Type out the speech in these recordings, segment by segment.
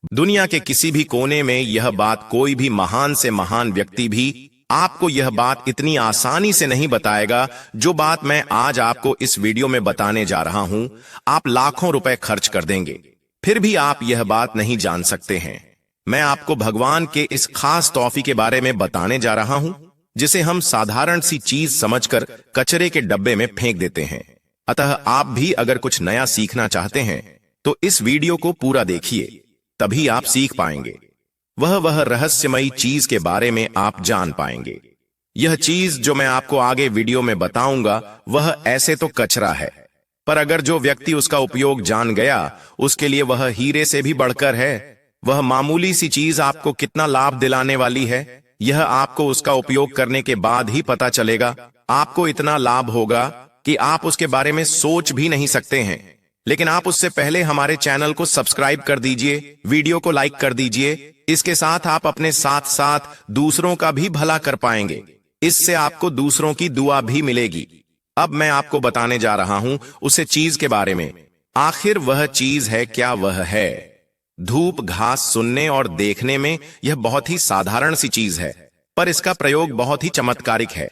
दुनिया के किसी भी कोने में यह बात कोई भी महान से महान व्यक्ति भी आपको यह बात इतनी आसानी से नहीं बताएगा जो बात मैं आज आपको इस वीडियो में बताने जा रहा हूं। आप लाखों रुपए खर्च कर देंगे, फिर भी आप यह बात नहीं जान सकते हैं। मैं आपको भगवान के इस खास तोहफे के बारे में बताने जा रहा हूं, जिसे हम साधारण सी चीज समझकर कचरे के डब्बे में फेंक देते हैं। अतः आप भी अगर कुछ नया सीखना चाहते हैं तो इस वीडियो को पूरा देखिए, तभी आप सीख पाएंगे। वह रहस्यमयी चीज के बारे में आप जान पाएंगे। यह चीज जो मैं आपको आगे वीडियो में बताऊंगा वह ऐसे तो कचरा है, पर अगर जो व्यक्ति उसका उपयोग जान गया उसके लिए वह हीरे से भी बढ़कर है। वह मामूली सी चीज आपको कितना लाभ दिलाने वाली है, यह आपको उसका उपयोग करने के बाद ही पता चलेगा। आपको इतना लाभ होगा कि आप उसके बारे में सोच भी नहीं सकते हैं। लेकिन आप उससे पहले हमारे चैनल को सब्सक्राइब कर दीजिए, वीडियो को लाइक कर दीजिए। इसके साथ आप अपने साथ साथ दूसरों का भी भला कर पाएंगे। इससे आपको दूसरों की दुआ भी मिलेगी। अब मैं आपको बताने जा रहा हूं उसे चीज के बारे में। आखिर वह चीज है क्या? वह है धूप घास। सुनने और देखने में यह बहुत ही साधारण सी चीज है, पर इसका प्रयोग बहुत ही चमत्कारिक है।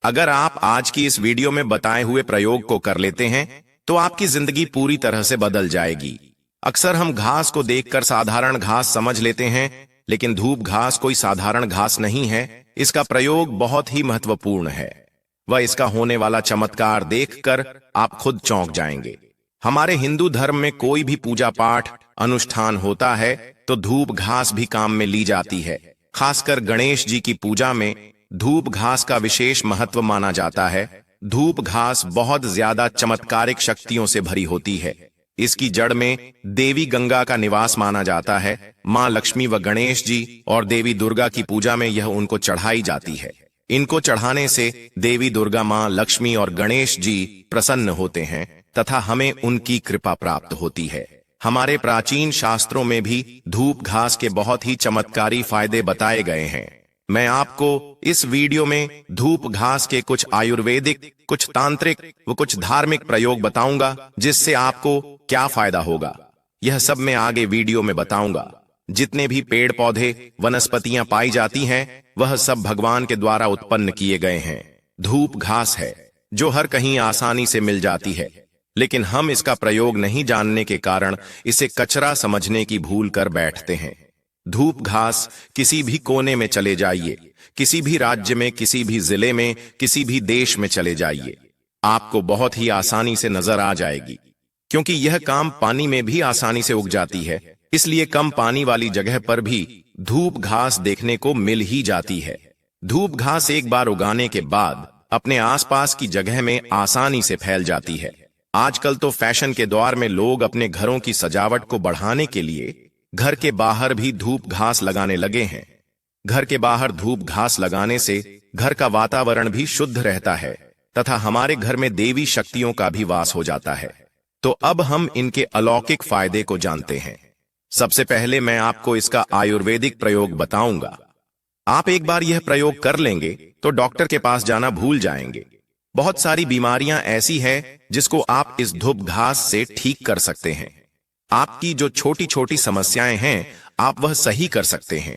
अगर आप आज की इस वीडियो में बताए हुए प्रयोग को कर लेते हैं तो आपकी जिंदगी पूरी तरह से बदल जाएगी। अक्सर हम घास को देखकर साधारण घास समझ लेते हैं, लेकिन धूप घास कोई साधारण घास नहीं है। इसका प्रयोग बहुत ही महत्वपूर्ण है। वह इसका होने वाला चमत्कार देखकर आप खुद चौंक जाएंगे। हमारे हिंदू धर्म में कोई भी पूजा पाठ अनुष्ठान होता है तो धूप घास भी काम में ली जाती है। खासकर गणेश जी की पूजा में धूप घास का विशेष महत्व माना जाता है। धूप घास बहुत ज्यादा चमत्कारिक शक्तियों से भरी होती है। इसकी जड़ में देवी गंगा का निवास माना जाता है। मां लक्ष्मी व गणेश जी और देवी दुर्गा की पूजा में यह उनको चढ़ाई जाती है। इनको चढ़ाने से देवी दुर्गा, मां लक्ष्मी और गणेश जी प्रसन्न होते हैं तथा हमें उनकी कृपा प्राप्त होती है। हमारे प्राचीन शास्त्रों में भी धूप घास के बहुत ही चमत्कारी फायदे बताए गए हैं। मैं आपको इस वीडियो में धूप घास के कुछ आयुर्वेदिक, कुछ तांत्रिक व कुछ धार्मिक प्रयोग बताऊंगा, जिससे आपको क्या फायदा होगा यह सब मैं आगे वीडियो में बताऊंगा। जितने भी पेड़ पौधे वनस्पतियां पाई जाती हैं वह सब भगवान के द्वारा उत्पन्न किए गए हैं। धूप घास है जो हर कहीं आसानी से मिल जाती है, लेकिन हम इसका प्रयोग नहीं जानने के कारण इसे कचरा समझने की भूल कर बैठते हैं। धूप घास किसी भी कोने में चले जाइए, किसी भी राज्य में, किसी भी जिले में, किसी भी देश में चले जाइए, आपको बहुत ही आसानी से नजर आ जाएगी। क्योंकि यह काम पानी में भी आसानी से उग जाती है, इसलिए कम पानी वाली जगह पर भी धूप घास देखने को मिल ही जाती है। धूप घास एक बार उगाने के बाद अपने आसपास की जगह में आसानी से फैल जाती है। आजकल तो फैशन के दौर में लोग अपने घरों की सजावट को बढ़ाने के लिए घर के बाहर भी धूप घास लगाने लगे हैं। घर के बाहर धूप घास लगाने से घर का वातावरण भी शुद्ध रहता है तथा हमारे घर में देवी शक्तियों का भी वास हो जाता है। तो अब हम इनके अलौकिक फायदे को जानते हैं। सबसे पहले मैं आपको इसका आयुर्वेदिक प्रयोग बताऊंगा। आप एक बार यह प्रयोग कर लेंगे तो डॉक्टर के पास जाना भूल जाएंगे। बहुत सारी बीमारियां ऐसी हैं जिसको आप इस धूप घास से ठीक कर सकते हैं। आपकी जो छोटी छोटी समस्याएं हैं आप वह सही कर सकते हैं।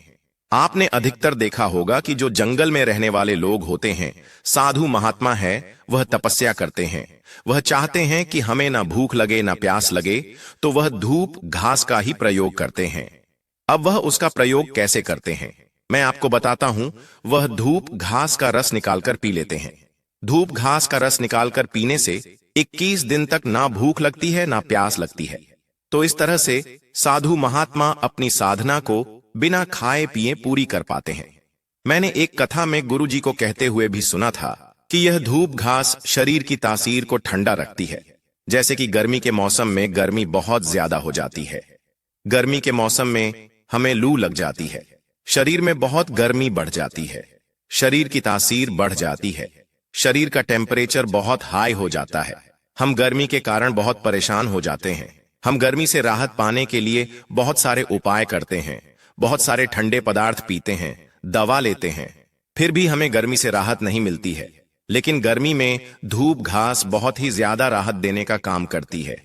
आपने अधिकतर देखा होगा कि जो जंगल में रहने वाले लोग होते हैं, साधु महात्मा है, वह तपस्या करते हैं। वह चाहते हैं कि हमें ना भूख लगे ना प्यास लगे, तो वह धूप घास का ही प्रयोग करते हैं। अब वह उसका प्रयोग कैसे करते हैं मैं आपको बताता हूं। वह धूप घास का रस निकालकर पी लेते हैं। धूप घास का रस निकालकर पीने से 21 दिन तक ना भूख लगती है ना प्यास लगती है। तो इस तरह से साधु महात्मा अपनी साधना को बिना खाए पिए पूरी कर पाते हैं। मैंने एक कथा में गुरुजी को कहते हुए भी सुना था कि यह धूप घास शरीर की तासीर को ठंडा रखती है। जैसे कि गर्मी के मौसम में गर्मी बहुत ज्यादा हो जाती है। गर्मी के मौसम में हमें लू लग जाती है, शरीर में बहुत गर्मी बढ़ जाती है, शरीर की तासीर बढ़ जाती है, शरीर का टेम्परेचर बहुत हाई हो जाता है। हम गर्मी के कारण बहुत परेशान हो जाते हैं। हम गर्मी से राहत पाने के लिए बहुत सारे उपाय करते हैं, बहुत सारे ठंडे पदार्थ पीते हैं, दवा लेते हैं, फिर भी हमें गर्मी से राहत नहीं मिलती है। लेकिन गर्मी में धूप घास बहुत ही ज्यादा राहत देने का काम करती है।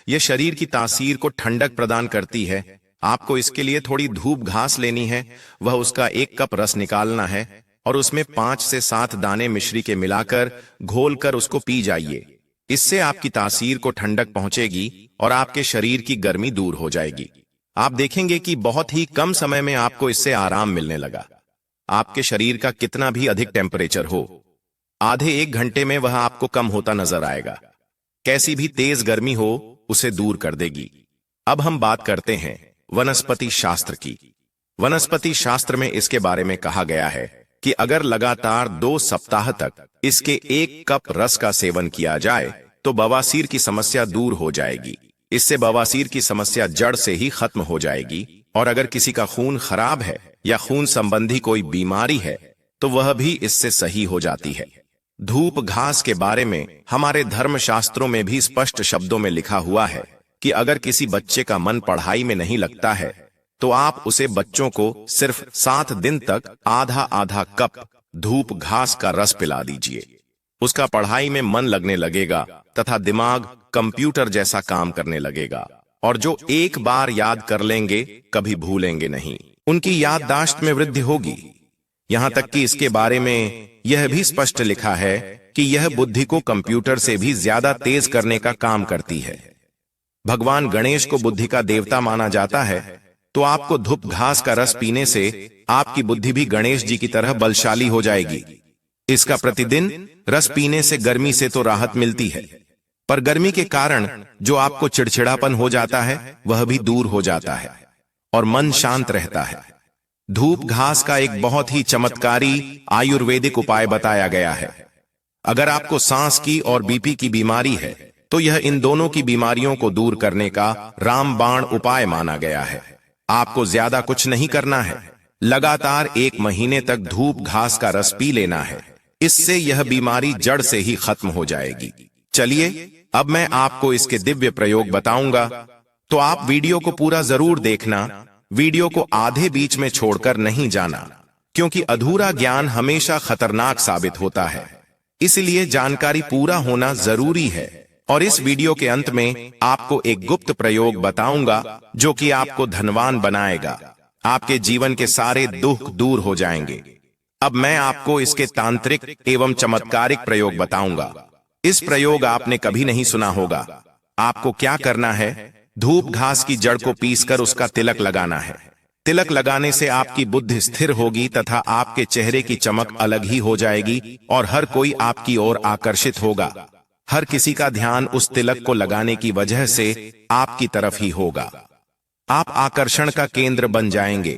यह शरीर की तासीर को ठंडक प्रदान करती है। आपको इसके लिए थोड़ी धूप घास लेनी है, वह उसका 1 कप रस निकालना है और उसमें 5 से 7 दाने मिश्री के मिलाकर घोलकर उसको पी जाइए। इससे आपकी तासीर को ठंडक पहुंचेगी और आपके शरीर की गर्मी दूर हो जाएगी। आप देखेंगे कि बहुत ही कम समय में आपको इससे आराम मिलने लगा। आपके शरीर का कितना भी अधिक टेम्परेचर हो, आधे 1 घंटे में वह आपको कम होता नजर आएगा। कैसी भी तेज गर्मी हो उसे दूर कर देगी। अब हम बात करते हैं वनस्पति शास्त्र की। वनस्पति शास्त्र में इसके बारे में कहा गया है कि अगर लगातार 2 सप्ताह तक इसके 1 कप रस का सेवन किया जाए तो बवासीर की समस्या दूर हो जाएगी। इससे बवासीर की समस्या जड़ से ही खत्म हो जाएगी। और अगर किसी का खून खराब है या खून संबंधी कोई बीमारी है तो वह भी इससे सही हो जाती है। धूप घास के बारे में हमारे धर्मशास्त्रों में भी स्पष्ट शब्दों में लिखा हुआ है कि अगर किसी बच्चे का मन पढ़ाई में नहीं लगता है तो आप उसे बच्चों को सिर्फ 7 दिन तक आधा आधा कप धूप घास का रस पिला दीजिए। उसका पढ़ाई में मन लगने लगेगा तथा दिमाग कंप्यूटर जैसा काम करने लगेगा। और जो एक बार याद कर लेंगे कभी भूलेंगे नहीं। उनकी याददाश्त में वृद्धि होगी। यहां तक कि इसके बारे में यह भी स्पष्ट लिखा है कि यह बुद्धि को कंप्यूटर से भी ज्यादा तेज करने का काम करती है। भगवान गणेश को बुद्धि का देवता माना जाता है, तो आपको धूप घास का रस पीने से आपकी बुद्धि भी गणेश जी की तरह बलशाली हो जाएगी। इसका प्रतिदिन रस पीने से गर्मी से तो राहत मिलती है, पर गर्मी के कारण जो आपको चिड़चिड़ापन हो जाता है वह भी दूर हो जाता है और मन शांत रहता है। धूप घास का एक बहुत ही चमत्कारी आयुर्वेदिक उपाय बताया गया है। अगर आपको सांस की और बीपी की बीमारी है तो यह इन दोनों की बीमारियों को दूर करने का रामबाण उपाय माना गया है। आपको ज्यादा कुछ नहीं करना है, लगातार 1 महीने तक धूप घास का रस पी लेना है। इससे यह बीमारी जड़ से ही खत्म हो जाएगी। चलिए अब मैं आपको इसके दिव्य प्रयोग बताऊंगा, तो आप वीडियो को पूरा जरूर देखना। वीडियो को आधे बीच में छोड़कर नहीं जाना, क्योंकि अधूरा ज्ञान हमेशा खतरनाक साबित होता है। इसलिए जानकारी पूरा होना जरूरी है। और इस वीडियो के अंत में आपको एक गुप्त प्रयोग बताऊंगा जो कि आपको धनवान बनाएगा। आपके जीवन के सारे दुख दूर हो जाएंगे। अब मैं आपको इसके तांत्रिक एवं चमत्कारिक प्रयोग बताऊंगा। इस प्रयोग आपने कभी नहीं सुना होगा। आपको क्या करना है, धूप घास की जड़ को पीसकर उसका तिलक लगाना है। तिलक लगाने से आपकी बुद्धि स्थिर होगी तथा आपके चेहरे की चमक अलग ही हो जाएगी और हर कोई आपकी ओर आकर्षित होगा। हर किसी का ध्यान उस तिलक को लगाने की वजह से आपकी तरफ ही होगा। आप आकर्षण का केंद्र बन जाएंगे।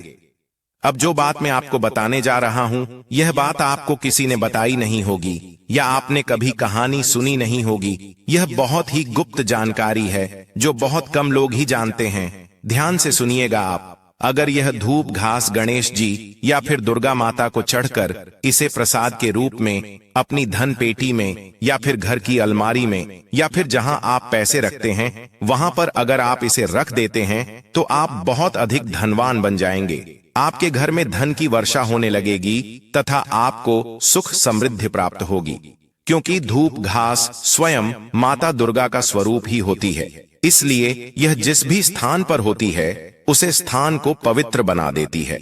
अब जो बात मैं आपको बताने जा रहा हूं, यह बात आपको किसी ने बताई नहीं होगी या आपने कभी कहानी सुनी नहीं होगी। यह बहुत ही गुप्त जानकारी है जो बहुत कम लोग ही जानते हैं। ध्यान से सुनिएगा आप। अगर यह धूप घास गणेश जी या फिर दुर्गा माता को चढ़कर इसे प्रसाद के रूप में अपनी धन पेटी में या फिर घर की अलमारी में या फिर जहां आप पैसे रखते हैं वहां पर अगर आप इसे रख देते हैं तो आप बहुत अधिक धनवान बन जाएंगे। आपके घर में धन की वर्षा होने लगेगी तथा आपको सुख समृद्धि प्राप्त होगी, क्योंकि धूप घास स्वयं माता दुर्गा का स्वरूप ही होती है। इसलिए यह जिस भी स्थान पर होती है उसे स्थान को पवित्र बना देती है,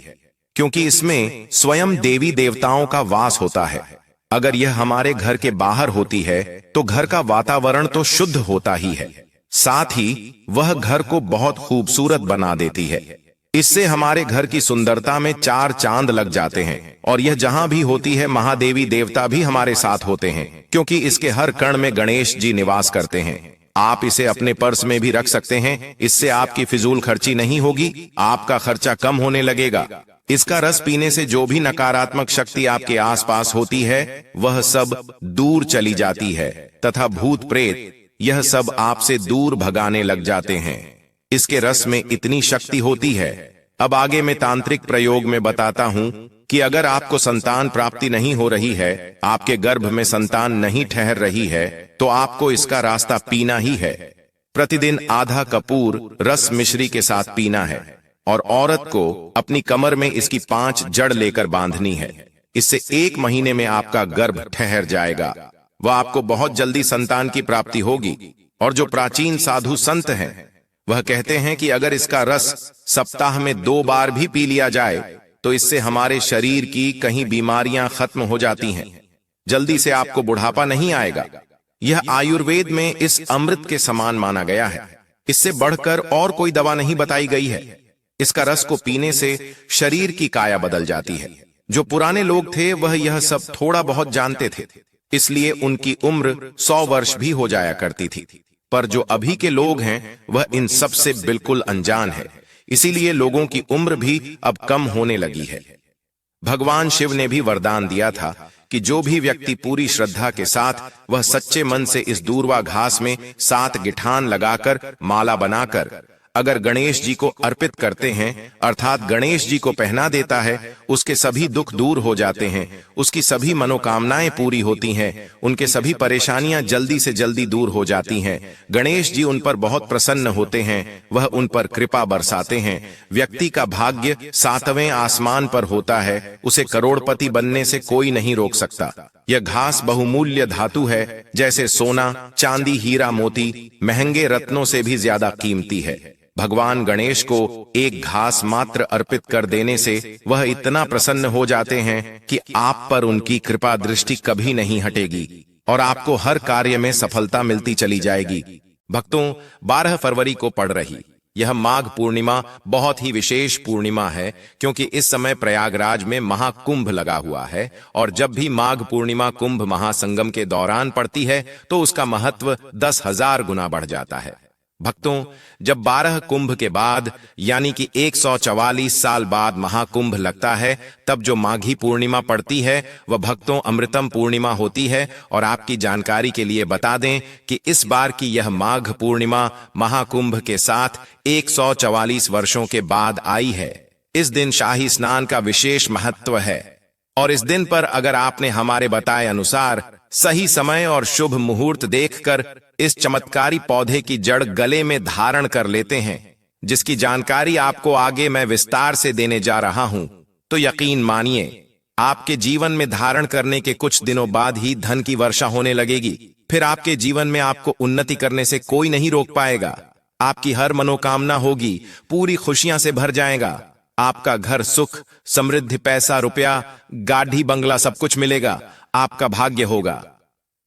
क्योंकि इसमें स्वयं देवी देवताओं का वास होता है। अगर यह हमारे घर के बाहर होती है तो घर का वातावरण तो शुद्ध होता ही है, साथ ही वह घर को बहुत खूबसूरत बना देती है। इससे हमारे घर की सुंदरता में 4 चांद लग जाते हैं। और यह जहां भी होती है महादेवी देवता भी हमारे साथ होते हैं, क्योंकि इसके हर कण में गणेश जी निवास करते हैं। आप इसे अपने पर्स में भी रख सकते हैं। इससे आपकी फिजूल खर्ची नहीं होगी, आपका खर्चा कम होने लगेगा। इसका रस पीने से जो भी नकारात्मक शक्ति आपके आसपास होती है वह सब दूर चली जाती है तथा भूत प्रेत यह सब आपसे दूर भगाने लग जाते हैं। इसके रस में इतनी शक्ति होती है। अब आगे मैं तांत्रिक प्रयोग में बताता हूं कि अगर आपको संतान प्राप्ति नहीं हो रही है, आपके गर्भ में संतान नहीं ठहर रही है, तो आपको इसका रास्ता पीना ही है। प्रतिदिन आधा कपूर रस मिश्री के साथ पीना है और औरत को अपनी कमर में इसकी 5 जड़ लेकर बांधनी है। इससे 1 महीने में आपका गर्भ ठहर जाएगा। वह आपको बहुत जल्दी संतान की प्राप्ति होगी। और जो प्राचीन साधु संत हैं वह कहते हैं कि अगर इसका रस सप्ताह में 2 बार भी पी लिया जाए तो इससे हमारे शरीर की कहीं बीमारियां खत्म हो जाती हैं, जल्दी से आपको बुढ़ापा नहीं आएगा। यह आयुर्वेद में इस अमृत के समान माना गया है। इससे बढ़कर और कोई दवा नहीं बताई गई है। इसका रस को पीने से शरीर की काया बदल जाती है। जो पुराने लोग थे वह यह सब थोड़ा बहुत जानते थे, इसलिए उनकी उम्र 100 वर्ष भी हो जाया करती थी। पर जो अभी के लोग हैं वह इन सब से बिल्कुल अनजान है, इसीलिए लोगों की उम्र भी अब कम होने लगी है। भगवान शिव ने भी वरदान दिया था कि जो भी व्यक्ति पूरी श्रद्धा के साथ वह सच्चे मन से इस दूर्वा घास में 7 गिठान लगाकर माला बनाकर अगर गणेश जी को अर्पित करते हैं, अर्थात गणेश जी को पहना देता है, उसके सभी दुख दूर हो जाते हैं, उसकी सभी मनोकामनाएं पूरी होती हैं, उनके सभी परेशानियां जल्दी से जल्दी दूर हो जाती हैं। गणेश जी उन पर बहुत प्रसन्न होते हैं, वह उन पर कृपा बरसाते हैं। व्यक्ति का भाग्य 7वें आसमान पर होता है, उसे करोड़पति बनने से कोई नहीं रोक सकता। यह घास बहुमूल्य धातु है, जैसे सोना, चांदी, हीरा, मोती महंगे रत्नों से भी ज्यादा कीमती है। भगवान गणेश को एक घास मात्र अर्पित कर देने से वह इतना प्रसन्न हो जाते हैं कि आप पर उनकी कृपा दृष्टि कभी नहीं हटेगी और आपको हर कार्य में सफलता मिलती चली जाएगी। भक्तों, 12 फरवरी को पड़ रही यह माघ पूर्णिमा बहुत ही विशेष पूर्णिमा है, क्योंकि इस समय प्रयागराज में महाकुंभ लगा हुआ है और जब भी माघ पूर्णिमा कुंभ महासंगम के दौरान पड़ती है तो उसका महत्व 10,000 गुना बढ़ जाता है। भक्तों, जब 12 कुंभ के बाद यानी कि 144 साल बाद महाकुंभ लगता है, तब जो माघी पूर्णिमा पड़ती है वह भक्तों अमृतम पूर्णिमा होती है। और आपकी जानकारी के लिए बता दें कि इस बार की यह माघ पूर्णिमा महाकुंभ के साथ 144 वर्षों के बाद आई है। इस दिन शाही स्नान का विशेष महत्व है और इस दिन पर अगर आपने हमारे बताए अनुसार सही समय और शुभ मुहूर्त देखकर इस चमत्कारी पौधे की जड़ गले में धारण कर लेते हैं, जिसकी जानकारी आपको आगे मैं विस्तार से देने जा रहा हूं, तो यकीन मानिए आपके जीवन में धारण करने के कुछ दिनों बाद ही धन की वर्षा होने लगेगी। फिर आपके जीवन में आपको उन्नति करने से कोई नहीं रोक पाएगा। आपकी हर मनोकामना होगी, पूरी खुशियां से भर जाएगा। आपका घर सुख, समृद्धि, पैसा, रुपया, गाड़ी, बंगला सब कुछ मिलेगा। आपका भाग्य होगा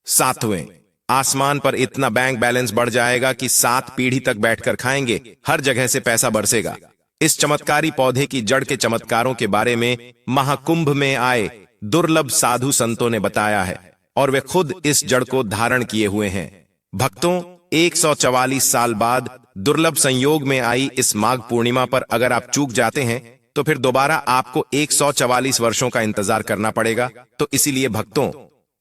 7वें आसमान पर इतना बैंक बैलेंस बढ़ जाएगा कि 7 पीढ़ी तक बैठकर खाएंगे, हर जगह से पैसा बरसेगा। इस चमत्कारी पौधे की जड़ के चमत्कारों के बारे में महाकुंभ में आए दुर्लभ साधु संतों ने बताया है और वे खुद इस जड़ को धारण किए हुए हैं। भक्तों, 144 साल बाद दुर्लभ संयोग में आई इस माघ पूर्णिमा पर अगर आप चूक जाते हैं तो फिर दोबारा आपको 144 वर्षों का इंतजार करना पड़ेगा। तो इसीलिए भक्तों,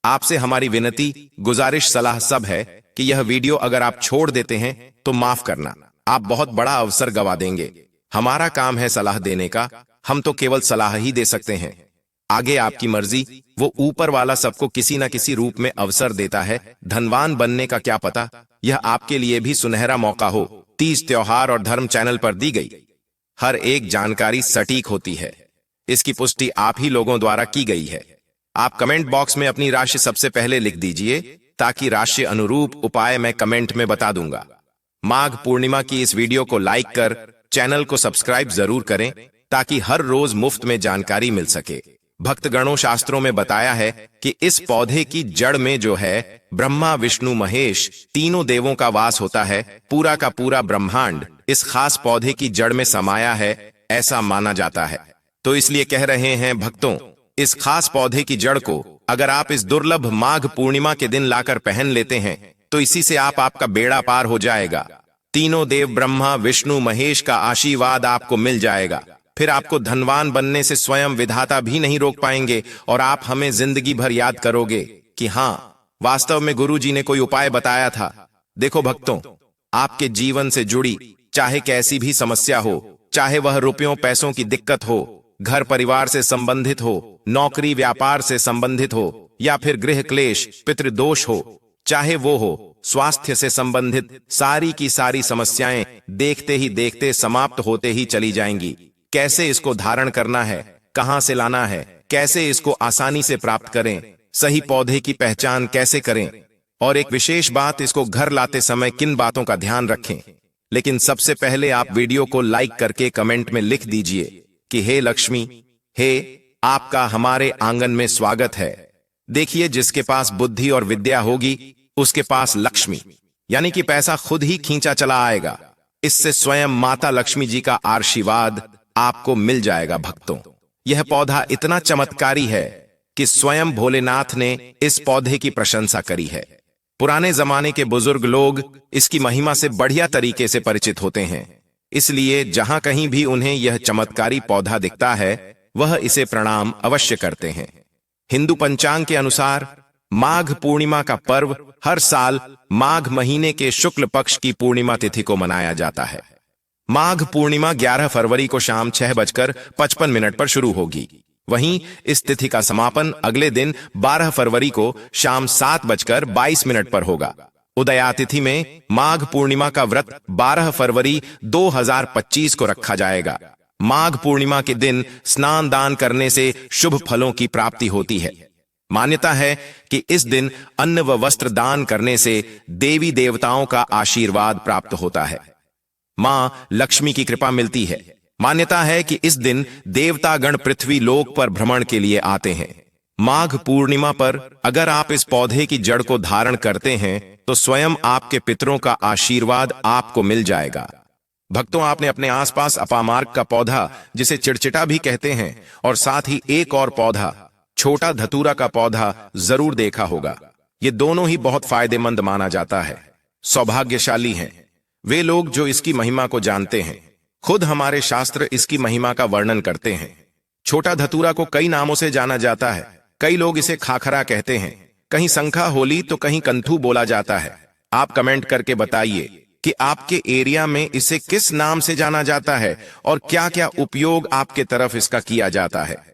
आपसे हमारी विनती, गुजारिश, सलाह सब है कि यह वीडियो अगर आप छोड़ देते हैं तो माफ करना, आप बहुत बड़ा अवसर गवा देंगे। हमारा काम है सलाह देने का, हम तो केवल सलाह ही दे सकते हैं। आगे आपकी मर्जी, वो ऊपर वाला सबको किसी न किसी रूप में अवसर देता है। धनवान बनने का क्या पता, यह आपके लिए भी सुनहरा मौका हो। तीज त्योहार और धर्म चैनल पर दी गई हर एक जानकारी सटीक होती है, इसकी पुष्टि आप ही लोगों द्वारा की गई है। आप कमेंट बॉक्स में अपनी राशि सबसे पहले लिख दीजिए, ताकि राशि अनुरूप उपाय मैं कमेंट में बता दूंगा। माघ पूर्णिमा की इस वीडियो को लाइक कर चैनल को सब्सक्राइब जरूर करें, ताकि हर रोज मुफ्त में जानकारी मिल सके। भक्तगणों, शास्त्रों में बताया है कि इस पौधे की जड़ में जो है ब्रह्मा, विष्णु, महेश तीनों देवों का वास होता है। पूरा का पूरा ब्रह्मांड इस खास पौधे की जड़ में समाया है, ऐसा माना जाता है। तो इसलिए कह रहे हैं भक्तों, इस खास पौधे की जड़ को अगर आप इस दुर्लभ माघ पूर्णिमा के दिन लाकर पहन लेते हैं तो इसी से आपका बेड़ा पार हो जाएगा। तीनों देव ब्रह्मा, विष्णु, महेश का आशीर्वाद आपको मिल जाएगा। फिर आपको धनवान बनने से स्वयं विधाता भी नहीं रोक पाएंगे और आप हमें जिंदगी भर याद करोगे कि हाँ, वास्तव में गुरु जी ने कोई उपाय बताया था। देखो भक्तों, आपके जीवन से जुड़ी चाहे कैसी भी समस्या हो, चाहे वह रुपयों पैसों की दिक्कत हो, घर परिवार से संबंधित हो, नौकरी व्यापार से संबंधित हो, या फिर गृह क्लेश, पितृदोष हो, चाहे वो हो स्वास्थ्य से संबंधित, सारी की सारी समस्याएं देखते ही देखते समाप्त होते ही चली जाएंगी। कैसे इसको धारण करना है, कहां से लाना है, कैसे इसको आसानी से प्राप्त करें, सही पौधे की पहचान कैसे करें, और एक विशेष बात, इसको घर लाते समय किन बातों का ध्यान रखें, लेकिन सबसे पहले आप वीडियो को लाइक करके कमेंट में लिख दीजिए कि हे लक्ष्मी, हे आपका हमारे आंगन में स्वागत है। देखिए, जिसके पास बुद्धि और विद्या होगी उसके पास लक्ष्मी यानी कि पैसा खुद ही खींचा चला आएगा। इससे स्वयं माता लक्ष्मी जी का आशीर्वाद आपको मिल जाएगा। भक्तों, यह पौधा इतना चमत्कारी है कि स्वयं भोलेनाथ ने इस पौधे की प्रशंसा करी है। पुराने जमाने के बुजुर्ग लोग इसकी महिमा से बढ़िया तरीके से परिचित होते हैं, इसलिए जहां कहीं भी उन्हें यह चमत्कारी पौधा दिखता है वह इसे प्रणाम अवश्य करते हैं। हिंदू पंचांग के अनुसार माघ पूर्णिमा का पर्व हर साल माघ महीने के शुक्ल पक्ष की पूर्णिमा तिथि को मनाया जाता है। माघ पूर्णिमा 11 फरवरी को शाम 6:55 पर शुरू होगी। वहीं इस तिथि का समापन अगले दिन 12 फरवरी को शाम 7:22 पर होगा। उदया तिथि में माघ पूर्णिमा का व्रत 12 फरवरी 2025 को रखा जाएगा। माघ पूर्णिमा के दिन स्नान दान करने से शुभ फलों की प्राप्ति होती है। मान्यता है कि इस दिन अन्न व वस्त्र दान करने से देवी देवताओं का आशीर्वाद प्राप्त होता है, मां लक्ष्मी की कृपा मिलती है। मान्यता है कि इस दिन देवतागण पृथ्वी लोक पर भ्रमण के लिए आते हैं। माघ पूर्णिमा पर अगर आप इस पौधे की जड़ को धारण करते हैं तो स्वयं आपके पितरों का आशीर्वाद आपको मिल जाएगा। भक्तों, आपने अपने आसपास अपामार्ग का पौधा, जिसे चिड़चिटा भी कहते हैं, और साथ ही एक और पौधा छोटा धतूरा का पौधा जरूर देखा होगा। ये दोनों ही बहुत फायदेमंद माना जाता है। सौभाग्यशाली हैं वे लोग जो इसकी महिमा को जानते हैं। खुद हमारे शास्त्र इसकी महिमा का वर्णन करते हैं। छोटा धतूरा को कई नामों से जाना जाता है। कई लोग इसे खाखरा कहते हैं, कहीं संखा होली तो कहीं कंथू बोला जाता है। आप कमेंट करके बताइए कि आपके एरिया में इसे किस नाम से जाना जाता है और क्या क्या उपयोग आपके तरफ इसका किया जाता है।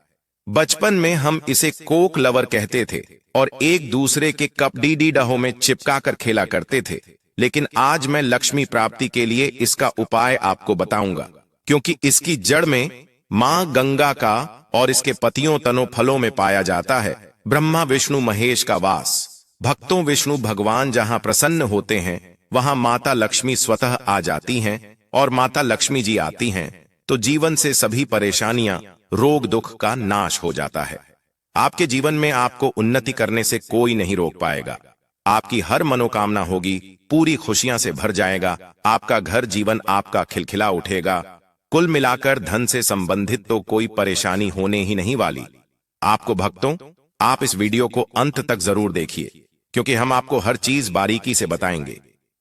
बचपन में हम इसे कोक लवर कहते थे और एक दूसरे के कप डी डहों में चिपका कर खेला करते थे, लेकिन आज मैं लक्ष्मी प्राप्ति के लिए इसका उपाय आपको बताऊंगा, क्योंकि इसकी जड़ में मां गंगा का और इसके पतियों तनों फलों में पाया जाता है ब्रह्मा विष्णु महेश का वास। भक्तों, विष्णु भगवान जहां प्रसन्न होते हैं वहां माता लक्ष्मी स्वतः आ जाती हैं, और माता लक्ष्मी जी आती हैं तो जीवन से सभी परेशानियां, रोग दुख का नाश हो जाता है। आपके जीवन में आपको उन्नति करने से कोई नहीं रोक पाएगा। आपकी हर मनोकामना होगी, पूरी खुशियां से भर जाएगा। आपका घर जीवन आपका खिलखिला उठेगा। कुल मिलाकर धन से संबंधित तो कोई परेशानी होने ही नहीं वाली। आपको भक्तों, आप इस वीडियो को अंत तक जरूर देखिए, क्योंकि हम आपको हर चीज बारीकी से बताएंगे।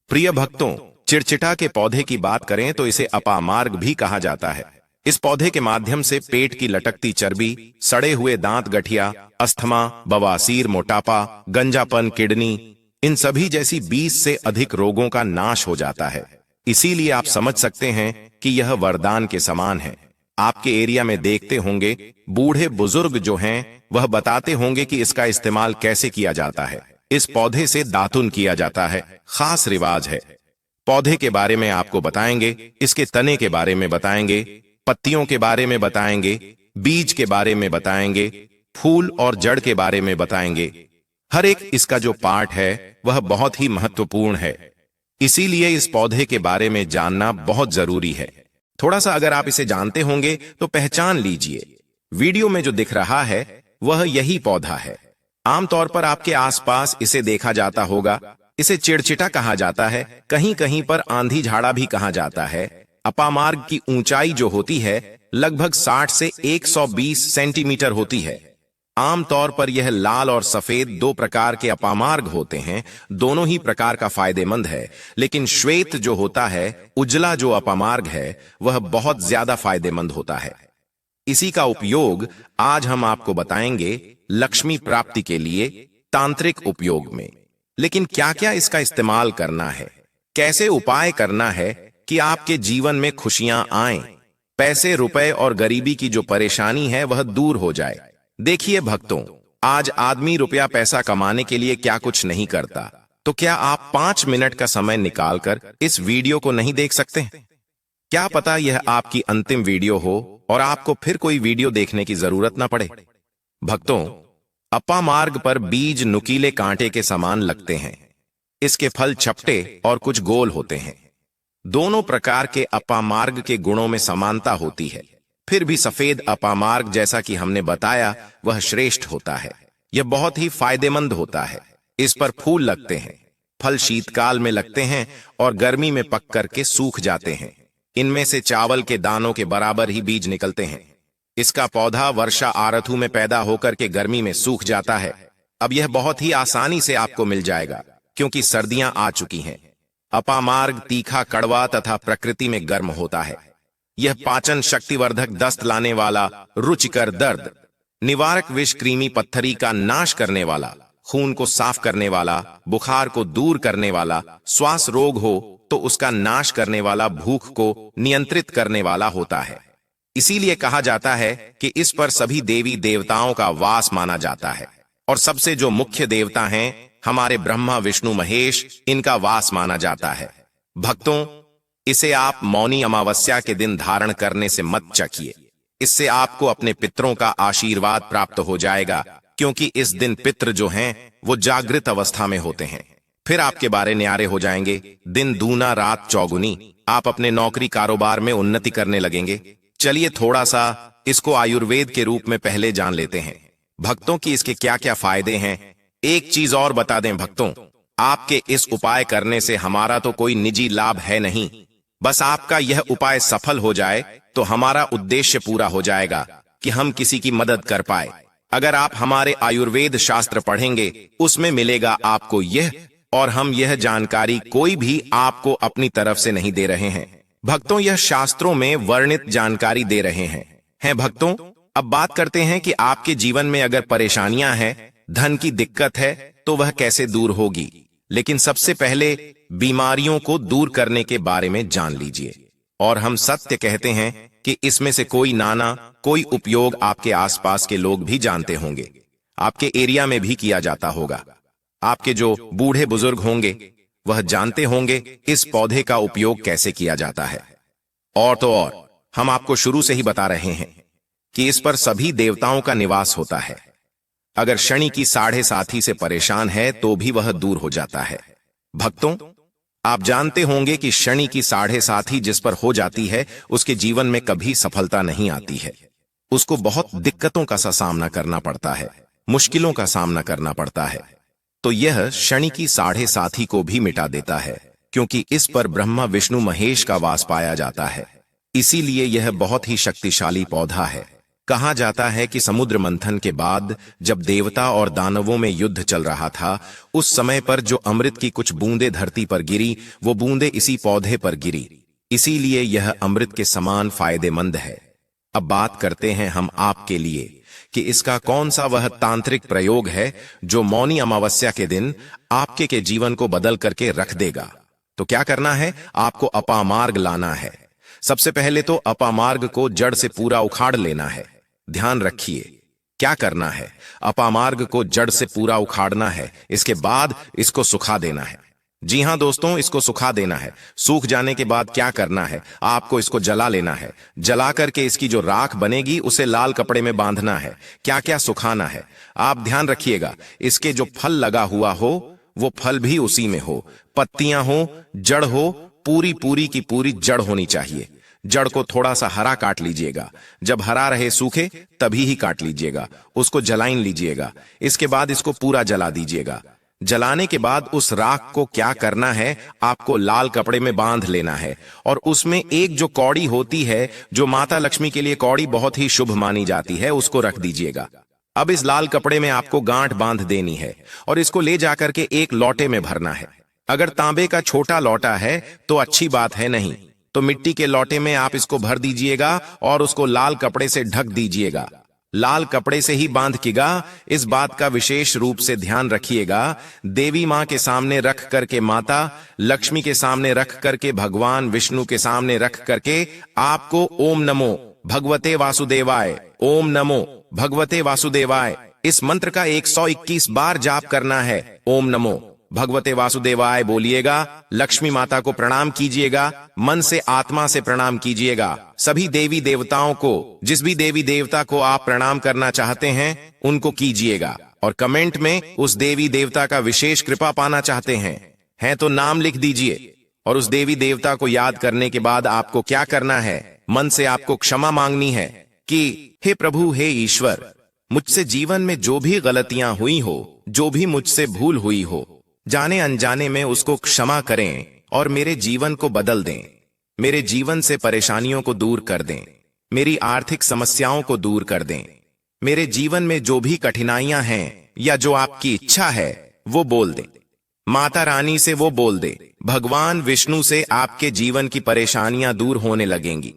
प्रिय भक्तों, चिड़चिटा के पौधे की बात करें तो इसे अपामार्ग भी कहा जाता है। इस पौधे के माध्यम से पेट की लटकती चर्बी, सड़े हुए दांत, गठिया, अस्थमा, बवासीर, मोटापा, गंजापन, किडनी, इन सभी जैसी 20 से अधिक रोगों का नाश हो जाता है। इसीलिए आप समझ सकते हैं कि यह वरदान के समान है। आपके एरिया में देखते होंगे बूढ़े बुजुर्ग जो हैं वह बताते होंगे कि इसका इस्तेमाल कैसे किया जाता है। इस पौधे से दातुन किया जाता है, खास रिवाज है। पौधे के बारे में आपको बताएंगे, इसके तने के बारे में बताएंगे, पत्तियों के बारे में बताएंगे, बीज के बारे में बताएंगे, फूल और जड़ के बारे में बताएंगे। हर एक इसका जो पार्ट है वह बहुत ही महत्वपूर्ण है, इसीलिए इस पौधे के बारे में जानना बहुत जरूरी है। थोड़ा सा अगर आप इसे जानते होंगे तो पहचान लीजिए। वीडियो में जो दिख रहा है वह यही पौधा है। आमतौर पर आपके आसपास इसे देखा जाता होगा। इसे चिड़चिटा कहा जाता है, कहीं कहीं पर आंधी झाड़ा भी कहा जाता है। अपामार्ग की ऊंचाई जो होती है लगभग 60 से 120 सेंटीमीटर होती है। आमतौर पर यह लाल और सफेद दो प्रकार के अपामार्ग होते हैं। दोनों ही प्रकार का फायदेमंद है, लेकिन श्वेत जो होता है, उजला जो अपामार्ग है, वह बहुत ज्यादा फायदेमंद होता है। इसी का उपयोग आज हम आपको बताएंगे लक्ष्मी प्राप्ति के लिए तांत्रिक उपयोग में। लेकिन क्या क्या इसका इस्तेमाल करना है, कैसे उपाय करना है कि आपके जीवन में खुशियां आएं, पैसे रुपए और गरीबी की जो परेशानी है वह दूर हो जाए। देखिए भक्तों, आज आदमी रुपया पैसा कमाने के लिए क्या कुछ नहीं करता, तो क्या आप 5 मिनट का समय निकालकर इस वीडियो को नहीं देख सकते? क्या पता यह आपकी अंतिम वीडियो हो और आपको फिर कोई वीडियो देखने की जरूरत ना पड़े। भक्तों, अपामार्ग पर बीज नुकीले कांटे के समान लगते हैं। इसके फल चपटे और कुछ गोल होते हैं। दोनों प्रकार के अपामार्ग के गुणों में समानता होती है, फिर भी सफेद अपामार्ग जैसा कि हमने बताया वह श्रेष्ठ होता है। यह बहुत ही फायदेमंद होता है। इस पर फूल लगते हैं। फल शीतकाल में लगते हैं और गर्मी में पक करके सूख जाते हैं। इनमें से चावल के दानों के बराबर ही बीज निकलते हैं। इसका पौधा वर्षा आरथू में पैदा होकर के गर्मी में सूख जाता है। अब यह बहुत ही आसानी से आपको मिल जाएगा क्योंकि सर्दियां आ चुकी हैं। अपामार्ग तीखा, कड़वा तथा प्रकृति में गर्म होता है। यह पाचन शक्तिवर्धक, दस्त लाने वाला, रुचिकर, दर्द निवारक, विष, कृमि, पत्थरी का नाश करने वाला, खून को साफ करने वाला, बुखार को दूर करने वाला, श्वास रोग हो तो उसका नाश करने वाला, भूख को नियंत्रित करने वाला होता है। इसीलिए कहा जाता है कि इस पर सभी देवी देवताओं का वास माना जाता है और सबसे जो मुख्य देवता हैं हमारे ब्रह्मा, विष्णु, महेश, इनका वास माना जाता है। भक्तों, इसे आप मौनी अमावस्या के दिन धारण करने से मत चखिए। इससे आपको अपने पितरों का आशीर्वाद प्राप्त हो जाएगा क्योंकि इस दिन पितृ जो हैं वो जागृत अवस्था में होते हैं। फिर आपके बारे न्यारे हो जाएंगे। दिन दूना, रात चौगुनी। आप अपने नौकरी कारोबार में उन्नति करने लगेंगे। चलिए थोड़ा सा इसको आयुर्वेद के रूप में पहले जान लेते हैं भक्तों की इसके क्या क्या फायदे हैं। एक चीज और बता दें भक्तों, आपके इस उपाय करने से हमारा तो कोई निजी लाभ है नहीं। बस आपका यह उपाय सफल हो जाए तो हमारा उद्देश्य पूरा हो जाएगा कि हम किसी की मदद कर पाए। अगर आप हमारे आयुर्वेद शास्त्र पढ़ेंगे उसमें मिलेगा आपको यह, और हम यह जानकारी कोई भी आपको अपनी तरफ से नहीं दे रहे हैं भक्तों, यह शास्त्रों में वर्णित जानकारी दे रहे हैं भक्तों। अब बात करते हैं कि आपके जीवन में अगर परेशानियां हैं, धन की दिक्कत है तो वह कैसे दूर होगी। लेकिन सबसे पहले बीमारियों को दूर करने के बारे में जान लीजिए। और हम सत्य कहते हैं कि इसमें से कोई नाना कोई उपयोग आपके आसपास के लोग भी जानते होंगे, आपके एरिया में भी किया जाता होगा। आपके जो बूढ़े बुजुर्ग होंगे वह जानते होंगे इस पौधे का उपयोग कैसे किया जाता है। और तो और हम आपको शुरू से ही बता रहे हैं कि इस पर सभी देवताओं का निवास होता है। अगर शनि की साढ़े साथी से परेशान है तो भी वह दूर हो जाता है। भक्तों, आप जानते होंगे कि शनि की साढ़े साथी जिस पर हो जाती है उसके जीवन में कभी सफलता नहीं आती है। उसको बहुत दिक्कतों का सा सामना करना पड़ता है, मुश्किलों का सामना करना पड़ता है। तो यह शनि की साढ़े साथी को भी मिटा देता है क्योंकि इस पर ब्रह्मा, विष्णु, महेश का वास पाया जाता है। इसीलिए यह बहुत ही शक्तिशाली पौधा है। कहा जाता है कि समुद्र मंथन के बाद जब देवता और दानवों में युद्ध चल रहा था, उस समय पर जो अमृत की कुछ बूंदें धरती पर गिरी, वो बूंदें इसी पौधे पर गिरी। इसीलिए यह अमृत के समान फायदेमंद है। अब बात करते हैं हम आपके लिए कि इसका कौन सा वह तांत्रिक प्रयोग है जो मौनी अमावस्या के दिन आपके के जीवन को बदल करके रख देगा। तो क्या करना है, आपको अपामार्ग लाना है। सबसे पहले तो अपामार्ग को जड़ से पूरा उखाड़ लेना है। ध्यान रखिए क्या करना है, अपामार्ग को जड़ से पूरा उखाड़ना है। इसके बाद इसको सुखा देना है। जी हां दोस्तों, इसको सुखा देना है। सूख जाने के बाद क्या करना है, आपको इसको जला लेना है। जला करके इसकी जो राख बनेगी उसे लाल कपड़े में बांधना है। क्या क्या सुखाना है आप ध्यान रखिएगा। इसके जो फल लगा हुआ हो वो फल भी उसी में हो, पत्तियां हो, जड़ हो, पूरी की पूरी जड़ होनी चाहिए। जड़ को थोड़ा सा हरा काट लीजिएगा। जब हरा रहे सूखे तभी ही काट लीजिएगा। उसको जलाइन लीजिएगा। इसके बाद इसको पूरा जला दीजिएगा। जलाने के बाद उस राख को क्या करना है, आपको लाल कपड़े में बांध लेना है और उसमें एक जो कौड़ी होती है, जो माता लक्ष्मी के लिए कौड़ी बहुत ही शुभ मानी जाती है, उसको रख दीजिएगा। अब इस लाल कपड़े में आपको गांठ बांध देनी है और इसको ले जाकर के एक लोटे में भरना है। अगर तांबे का छोटा लोटा है तो अच्छी बात है, नहीं तो मिट्टी के लोटे में आप इसको भर दीजिएगा और उसको लाल कपड़े से ढक दीजिएगा। लाल कपड़े से ही बांधिएगा। इस बात का विशेष रूप से ध्यान रखिएगा। देवी मां के सामने रख करके, माता लक्ष्मी के सामने रख करके, भगवान विष्णु के सामने रख करके आपको ओम नमो भगवते वासुदेवाय, ओम नमो भगवते वासुदेवाय इस मंत्र का 121 बार जाप करना है। ओम नमो भगवते वासुदेवाय बोलिएगा। लक्ष्मी माता को प्रणाम कीजिएगा, मन से आत्मा से प्रणाम कीजिएगा। सभी देवी देवताओं को, जिस भी देवी देवता को आप प्रणाम करना चाहते हैं उनको कीजिएगा और कमेंट में उस देवी देवता का विशेष कृपा पाना चाहते हैं तो नाम लिख दीजिए और उस देवी देवता को याद करने के बाद आपको क्या करना है? मन से आपको क्षमा मांगनी है कि हे प्रभु, हे ईश्वर, मुझसे जीवन में जो भी गलतियां हुई हो, जो भी मुझसे भूल हुई हो, जाने अनजाने में उसको क्षमा करें और मेरे जीवन को बदल दें। मेरे जीवन से परेशानियों को दूर कर दें, मेरी आर्थिक समस्याओं को दूर कर दें। मेरे जीवन में जो भी कठिनाइयां हैं या जो आपकी इच्छा है वो बोल दें। माता रानी से वो बोल दे, भगवान विष्णु से आपके जीवन की परेशानियां दूर होने लगेंगी।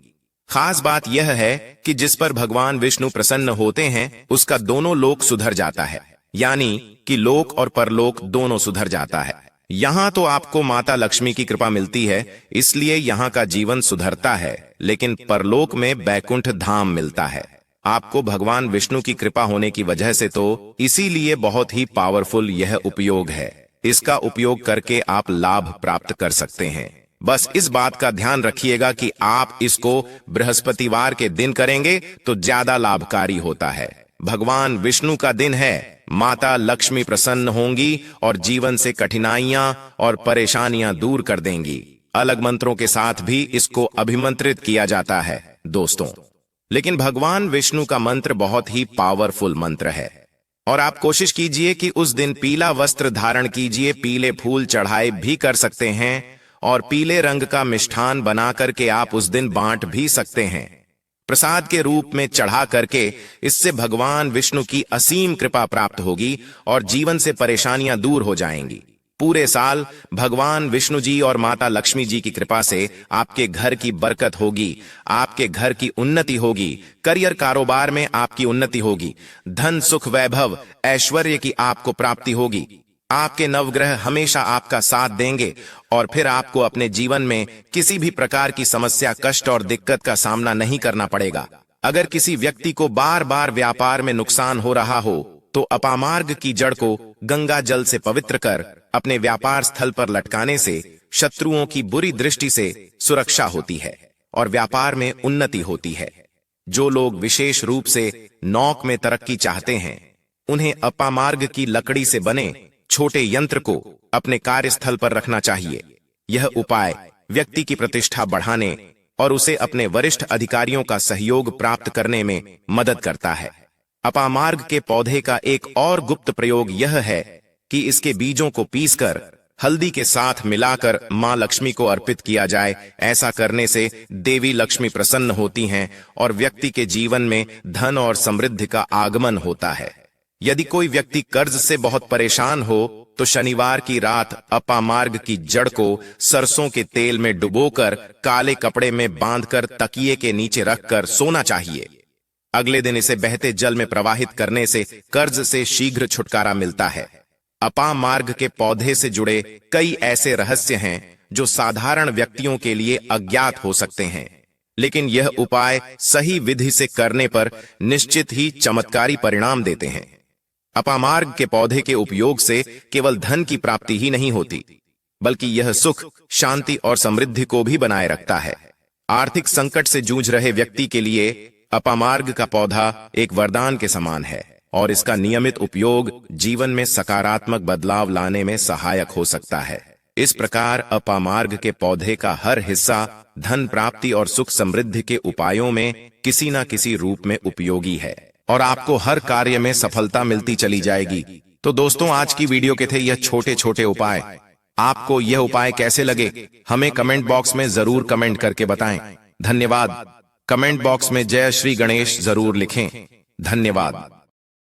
खास बात यह है कि जिस पर भगवान विष्णु प्रसन्न होते हैं उसका दोनों लोक सुधर जाता है, यानी कि लोक और परलोक दोनों सुधर जाता है। यहाँ तो आपको माता लक्ष्मी की कृपा मिलती है, इसलिए यहाँ का जीवन सुधरता है, लेकिन परलोक में बैकुंठ धाम मिलता है। आपको भगवान विष्णु की कृपा होने की वजह से तो इसीलिए बहुत ही पावरफुल यह उपयोग है। इसका उपयोग करके आप लाभ प्राप्त कर सकते हैं। बस इस बात का ध्यान रखिएगा कि आप इसको बृहस्पतिवार के दिन करेंगे तो ज्यादा लाभकारी होता है। भगवान विष्णु का दिन है, माता लक्ष्मी प्रसन्न होंगी और जीवन से कठिनाइयां और परेशानियां दूर कर देंगी। अलग मंत्रों के साथ भी इसको अभिमंत्रित किया जाता है दोस्तों। लेकिन भगवान विष्णु का मंत्र बहुत ही पावरफुल मंत्र है और आप कोशिश कीजिए कि उस दिन पीला वस्त्र धारण कीजिए, पीले फूल चढ़ाए भी कर सकते हैं और पीले रंग का मिष्ठान बना करके आप उस दिन बांट भी सकते हैं प्रसाद के रूप में चढ़ा करके। इससे भगवान विष्णु की असीम कृपा प्राप्त होगी और जीवन से परेशानियां दूर हो जाएंगी। पूरे साल भगवान विष्णु जी और माता लक्ष्मी जी की कृपा से आपके घर की बरकत होगी, आपके घर की उन्नति होगी, करियर कारोबार में आपकी उन्नति होगी, धन सुख वैभव ऐश्वर्य की आपको प्राप्ति होगी। आपके नवग्रह हमेशा आपका साथ देंगे और फिर आपको अपने जीवन में किसी भी प्रकार की समस्या, कष्ट और दिक्कत का सामना नहीं करना पड़ेगा। अगर किसी व्यक्ति को बार बार व्यापार में नुकसान हो रहा हो तो अपामार्ग की जड़ को गंगा जल से पवित्र कर अपने व्यापार स्थल पर लटकाने से शत्रुओं की बुरी दृष्टि से सुरक्षा होती है और व्यापार में उन्नति होती है। जो लोग विशेष रूप से नौक में तरक्की चाहते हैं उन्हें अपामार्ग की लकड़ी से बने छोटे यंत्र को अपने कार्यस्थल पर रखना चाहिए। यह उपाय व्यक्ति की प्रतिष्ठा बढ़ाने और उसे अपने वरिष्ठ अधिकारियों का सहयोग प्राप्त करने में मदद करता है। अपामार्ग के पौधे का एक और गुप्त प्रयोग यह है कि इसके बीजों को पीसकर हल्दी के साथ मिलाकर मां लक्ष्मी को अर्पित किया जाए। ऐसा करने से देवी लक्ष्मी प्रसन्न होती हैं और व्यक्ति के जीवन में धन और समृद्धि का आगमन होता है। यदि कोई व्यक्ति कर्ज से बहुत परेशान हो तो शनिवार की रात अपामार्ग की जड़ को सरसों के तेल में डुबोकर काले कपड़े में बांधकर तकिए के नीचे रखकर सोना चाहिए। अगले दिन इसे बहते जल में प्रवाहित करने से कर्ज से शीघ्र छुटकारा मिलता है। अपामार्ग के पौधे से जुड़े कई ऐसे रहस्य हैं जो साधारण व्यक्तियों के लिए अज्ञात हो सकते हैं, लेकिन यह उपाय सही विधि से करने पर निश्चित ही चमत्कारी परिणाम देते हैं। अपामार्ग के पौधे के उपयोग से केवल धन की प्राप्ति ही नहीं होती, बल्कि यह सुख, शांति और समृद्धि को भी बनाए रखता है। आर्थिक संकट से जूझ रहे व्यक्ति के लिए अपामार्ग का पौधा एक वरदान के समान है और इसका नियमित उपयोग जीवन में सकारात्मक बदलाव लाने में सहायक हो सकता है। इस प्रकार अपामार्ग के पौधे का हर हिस्सा धन प्राप्ति और सुख समृद्धि के उपायों में किसी न किसी रूप में उपयोगी है और आपको हर कार्य में सफलता मिलती चली जाएगी। तो दोस्तों, आज की वीडियो के थे यह छोटे छोटे उपाय। आपको यह उपाय कैसे लगे हमें कमेंट बॉक्स में जरूर कमेंट करके बताएं। धन्यवाद। कमेंट बॉक्स में जय श्री गणेश जरूर लिखें। धन्यवाद।